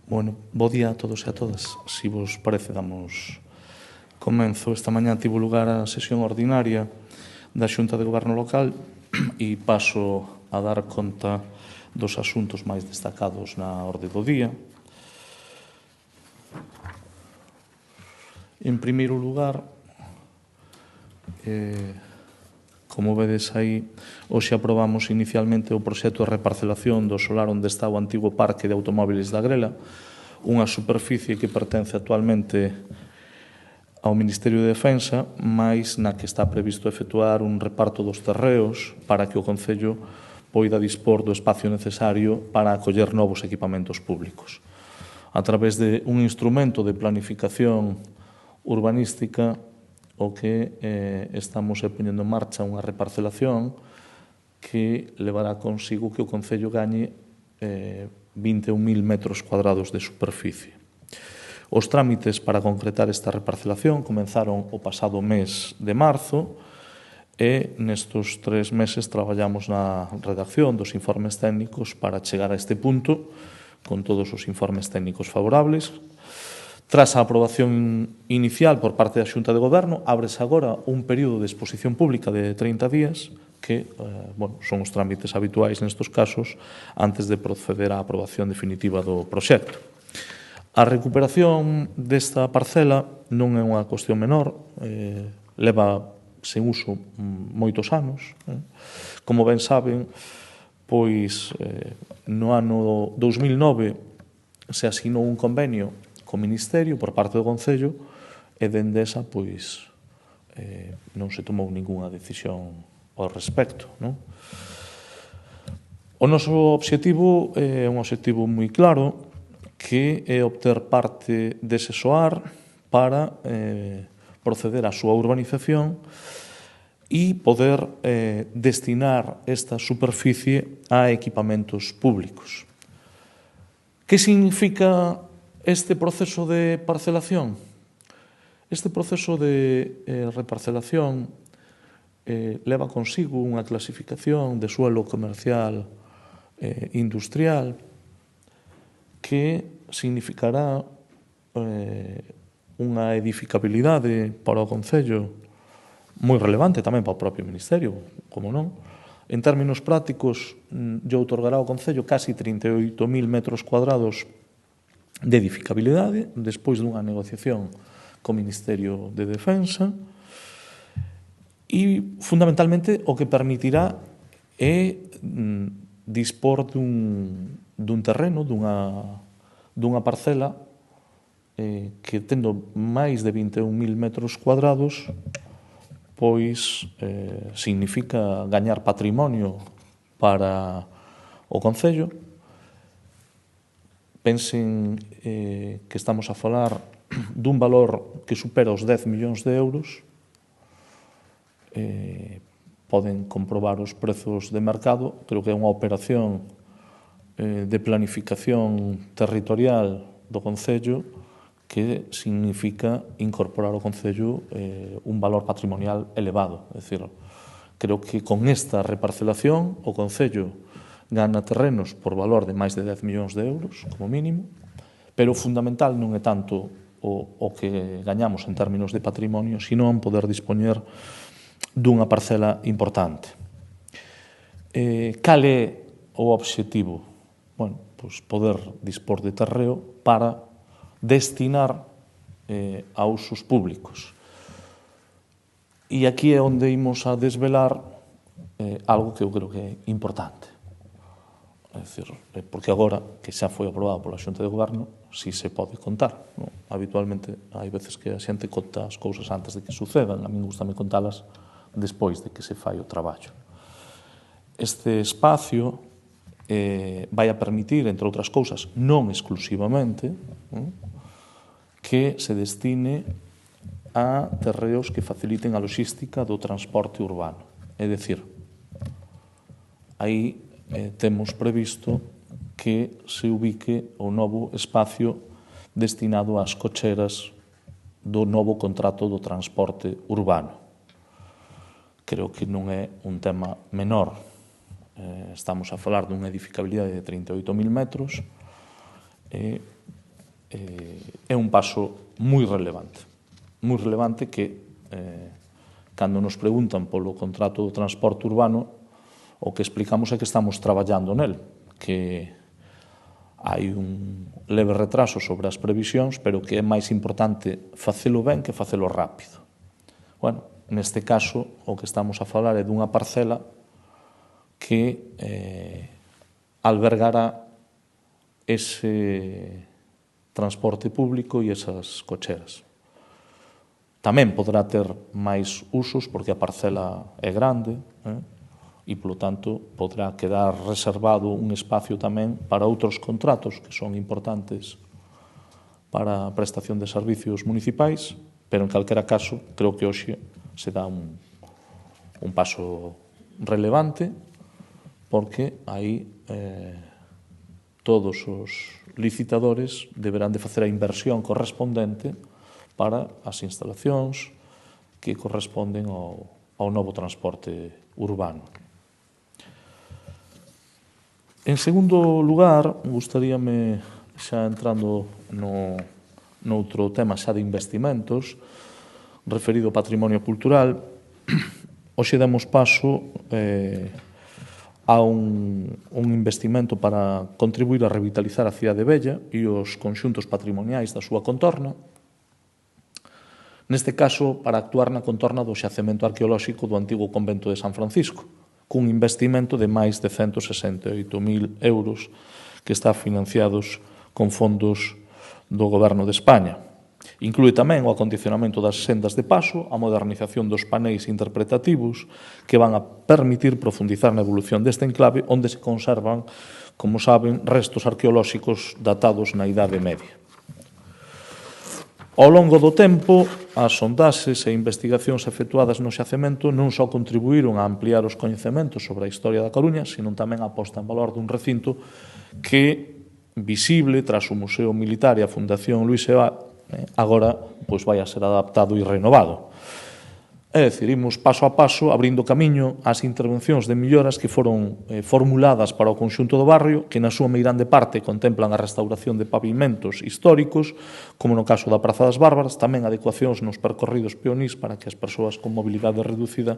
Bueno, bo día a todos e a todas. Si vos parece, damos comenzo. Esta mañá tivo lugar a sesión ordinaria da Xunta de Goberno Local e paso a dar conta dos asuntos máis destacados na orde do día. En primeiro lugar, como vedes aí, hoxe aprobamos inicialmente o proxecto de reparcelación do solar onde está o antigo parque de automóviles da Grela, unha superficie que pertence actualmente ao Ministerio de Defensa, mais na que está previsto efectuar un reparto dos terreos para que o Concello poida dispor do espacio necesario para acoller novos equipamentos públicos. A través de un instrumento de planificación urbanística, o que estamos poñendo en marcha unha reparcelación que levará consigo que o Concello gañe 21.000 metros cuadrados de superficie. Os trámites para concretar esta reparcelación comenzaron o pasado mes de marzo e nestos 3 meses traballamos na redacción dos informes técnicos para chegar a este punto con todos os informes técnicos favorables. Tras a aprobación inicial por parte da Xunta de Goberno, ábrese agora un período de exposición pública de 30 días que son os trámites habituais nestes casos antes de proceder á aprobación definitiva do proxecto. A recuperación desta parcela non é unha cuestión menor, leva sen uso moitos anos. Como ben saben, pois no ano 2009 se asinou un convenio co Ministerio por parte do Concello e dende esa pois non se tomou ningunha decisión ao respecto. O noso obxectivo é un obxectivo moi claro, que é obter parte dese soar para proceder á súa urbanización e poder destinar esta superficie a equipamentos públicos. Que significa este proceso de parcelación? Este proceso de reparcelación leva consigo unha clasificación de suelo comercial industrial que significará unha edificabilidade para o Concello moi relevante tamén para o propio Ministerio, como non. En términos prácticos, lle outorgará ao Concello casi 38.000 metros cuadrados de edificabilidade, despois dunha negociación co Ministerio de Defensa, e, fundamentalmente, o que permitirá é dispor dun terreno, dunha parcela que, tendo máis de 21.000 metros cuadrados, pois significa gañar patrimonio para o Concello. Pensen que estamos a falar dun valor que supera os 10 millóns de euros. Poden comprobar os prezos de mercado. Creo que é unha operación de planificación territorial do Concello que significa incorporar ao Concello un valor patrimonial elevado. É dicir, creo que con esta reparcelación o Concello gana terrenos por valor de máis de 10 millóns de euros, como mínimo, pero o fundamental non é tanto o que gañamos en términos de patrimonio, sino en poder dispoñer dunha parcela importante. Cal é o obxectivo? Bueno, pois poder dispor de terreo para destinar a usos públicos. E aquí é onde imos a desvelar algo que eu creo que é importante. É dicir, porque agora que xa foi aprobado pola Xunta de Goberno, si se pode contar. Habitualmente, hai veces que a xente conta as cousas antes de que sucedan. A min gustame contalas despois de que se fai o traballo. Este espacio vai a permitir, entre outras cousas, non exclusivamente, que se destine a terreos que faciliten a logística do transporte urbano. É dicir, aí temos previsto que se ubique o novo espacio destinado ás cocheras do novo contrato do transporte urbano. Creo que non é un tema menor. Estamos a falar dunha edificabilidade de 38.000 metros é un paso moi relevante que, cando nos preguntan polo contrato do transporte urbano, o que explicamos é que estamos traballando nel, que hai un leve retraso sobre as previsións, pero que é máis importante facelo ben que facelo rápido. Bueno, neste caso, o que estamos a falar é dunha parcela que albergará ese transporte público e esas cocheras. Tamén poderá ter máis usos, porque a parcela é grande, e, polo tanto, poderá quedar reservado un espacio tamén para outros contratos que son importantes para a prestación de servicios municipais, pero, en calquera caso, creo que hoxe se dá un paso relevante, porque aí todos os licitadores deberán de facer a inversión correspondente para as instalacións que corresponden ao novo transporte urbano. En segundo lugar, gustaríame, xa entrando noutro tema xa de investimentos, referido ao patrimonio cultural, hoxe demos paso a un investimento para contribuir a revitalizar a cidade vella e os conxuntos patrimoniais da súa contorna, neste caso para actuar na contorna do xacemento arqueolóxico do antigo convento de San Francisco, cun investimento de máis de 168.000 euros que está financiados con fondos do Goberno de España. Inclúe tamén o acondicionamento das sendas de paso, a modernización dos paneis interpretativos que van a permitir profundizar na evolución deste enclave onde se conservan, como saben, restos arqueolóxicos datados na Idade Media. Ao longo do tempo, as sondaxes e investigacións efectuadas no xacemento non só contribuíron a ampliar os coñecementos sobre a historia da Coruña, senón tamén a posta en valor dun recinto que, visible tras o Museo Militar e a Fundación Luís Eva, agora vai a ser adaptado e renovado. É dicir, imos paso a paso abrindo camiño ás intervencións de melloras que foron formuladas para o conxunto do barrio, que na súa meirande parte contemplan a restauración de pavimentos históricos, como no caso da Praza das Bárbaras, tamén adecuacións nos percorridos peonís para que as persoas con mobilidade reducida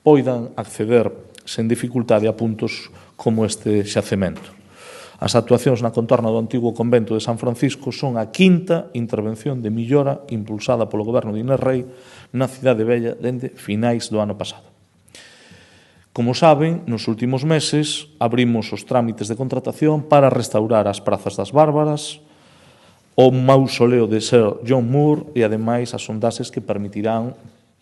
poidan acceder sen dificultade a puntos como este xacemento. As actuacións na contorna do antigo convento de San Francisco son a quinta intervención de millora impulsada polo goberno de Inés Rei na cidade vella dende finais do ano pasado. Como saben, nos últimos meses abrimos os trámites de contratación para restaurar as Prazas das Bárbaras, o mausoleo de Sir John Moore e, ademais, as sondaxes que permitirán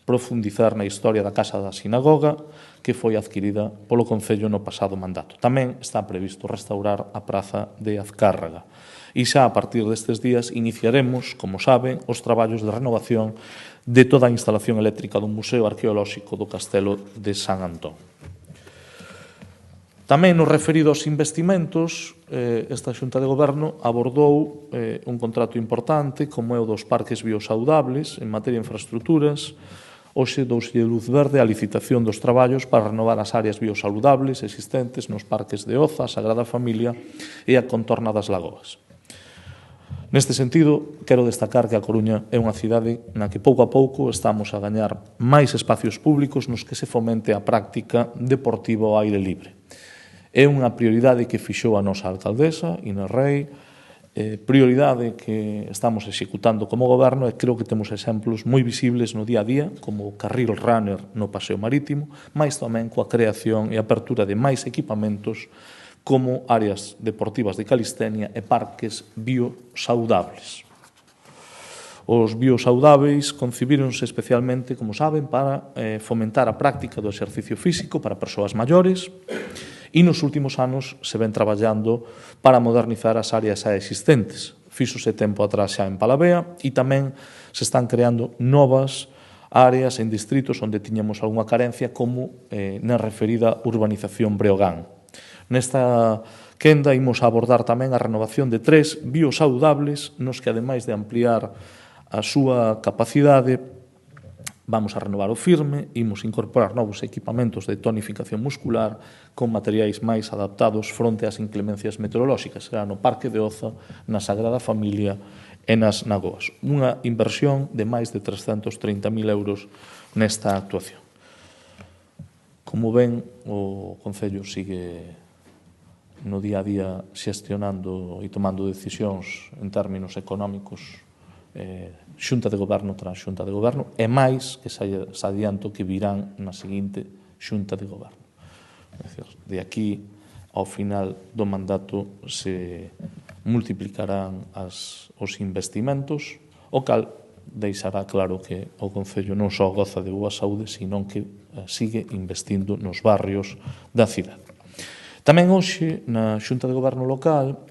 profundizar na historia da Casa da Sinagoga, que foi adquirida polo Concello no pasado mandato. Tamén está previsto restaurar a Praza de Azcárraga. E xa a partir destes días iniciaremos, como saben, os traballos de renovación de toda a instalación eléctrica do Museo Arqueolóxico do Castelo de San Antón. Tamén no referido aos investimentos, esta Xunta de Goberno abordou un contrato importante como é o dos parques biosaudables en materia de infraestructuras. Hoxe douslle luz verde a licitación dos traballos para renovar as áreas biosaludables existentes nos parques de Oza, Sagrada Familia e a contorna das Lagoas. Neste sentido, quero destacar que a Coruña é unha cidade na que pouco a pouco estamos a gañar máis espacios públicos nos que se fomente a práctica deportiva ao aire libre. É unha prioridade que fixou a nosa alcaldesa, Inés Rei, prioridade que estamos executando como goberno e creo que temos exemplos moi visibles no día a día, como o carril runner no Paseo Marítimo, mais tamén coa creación e apertura de máis equipamentos como áreas deportivas de calistenia e parques biosaudables. Os biosaudáveis concibíronse especialmente, como saben, para fomentar a práctica do exercicio físico para persoas maiores e nos últimos anos se ven traballando para modernizar as áreas xa existentes. Fíxose tempo atrás xa en Palavea e tamén se están creando novas áreas en distritos onde tiñamos algunha carencia como na referida urbanización Breogán. Nesta quenda imos a abordar tamén a renovación de 3 biosaudables nos que, ademais de ampliar a súa capacidade, vamos a renovar o firme, imos incorporar novos equipamentos de tonificación muscular con materiais máis adaptados fronte ás inclemencias meteorolóxicas. Será no Parque de Oza, na Sagrada Familia e nas Nagoas. Unha inversión de máis de 330.000 euros nesta actuación. Como ven, o Concello sigue no día a día xestionando e tomando decisións en términos económicos, xunta de goberno tras xunta de goberno, e máis que se adianto que virán na seguinte xunta de goberno. É dicir, de aquí ao final do mandato se multiplicarán os investimentos, o cal deixará claro que o Concello non só goza de boa saúde, sino que sigue investindo nos barrios da cidade. Tamén hoxe, na Xunta de Goberno local,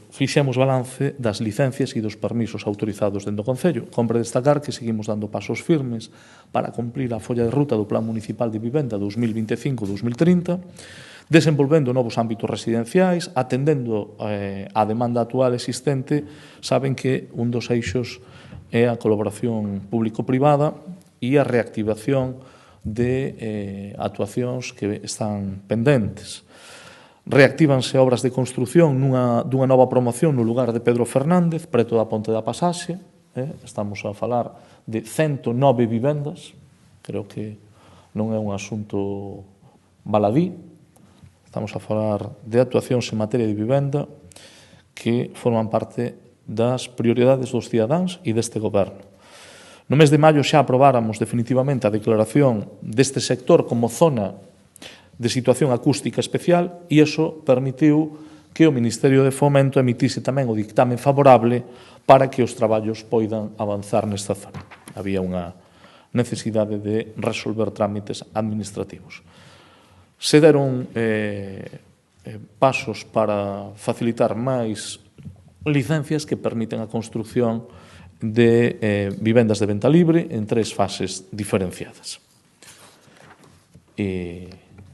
fixemos balance das licencias e dos permisos autorizados dentro do Concello. Compre destacar que seguimos dando pasos firmes para cumprir a folla de ruta do Plan Municipal de Vivenda 2025-2030, desenvolvendo novos ámbitos residenciais, atendendo á demanda actual existente. Saben que un dos eixos é a colaboración público-privada e a reactivación de actuacións que están pendentes. Reactívanse obras de construción dunha nova promoción no lugar de Pedro Fernández, preto da Ponte da Pasaxe. Estamos a falar de 109 vivendas. Creo que non é un asunto baladí. Estamos a falar de actuacións en materia de vivenda que forman parte das prioridades dos cidadáns e deste goberno. No mes de maio xa aprobáramos definitivamente a declaración deste sector como zona de situación acústica especial e iso permitiu que o Ministerio de Fomento emitise tamén o dictamen favorable para que os traballos poidan avanzar nesta zona. Había unha necesidade de resolver trámites administrativos. Se deron pasos para facilitar máis licencias que permiten a construción de vivendas de venta libre en 3 fases diferenciadas. E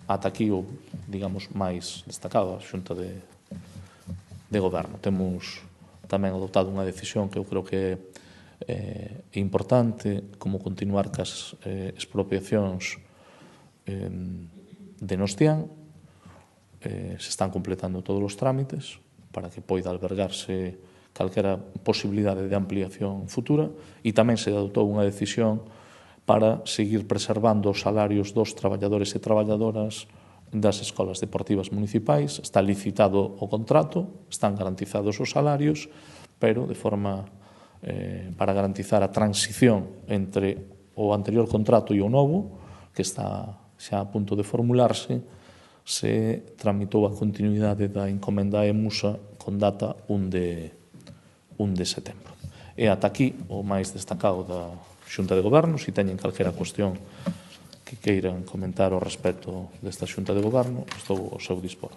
ata aquí o, digamos, máis destacado a Xunta de Goberno. Temos tamén adoptado unha decisión que eu creo que é importante, como continuar cas expropiacións de Nostián. Se están completando todos os trámites para que poida albergarse calquera posibilidade de ampliación futura, e tamén se adoptou unha decisión para seguir preservando os salarios dos traballadores e traballadoras das escolas deportivas municipais. Está licitado o contrato, están garantizados os salarios, pero de forma para garantizar a transición entre o anterior contrato e o novo, que está xa a punto de formularse, se tramitou a continuidade da encomenda a EMUSA con data 1 de setembro. E ata aquí o máis destacado da Xunta de Goberno. Se teñen calquera cuestión que queiran comentar ao respecto desta Xunta de Goberno, estou ao seu dispor.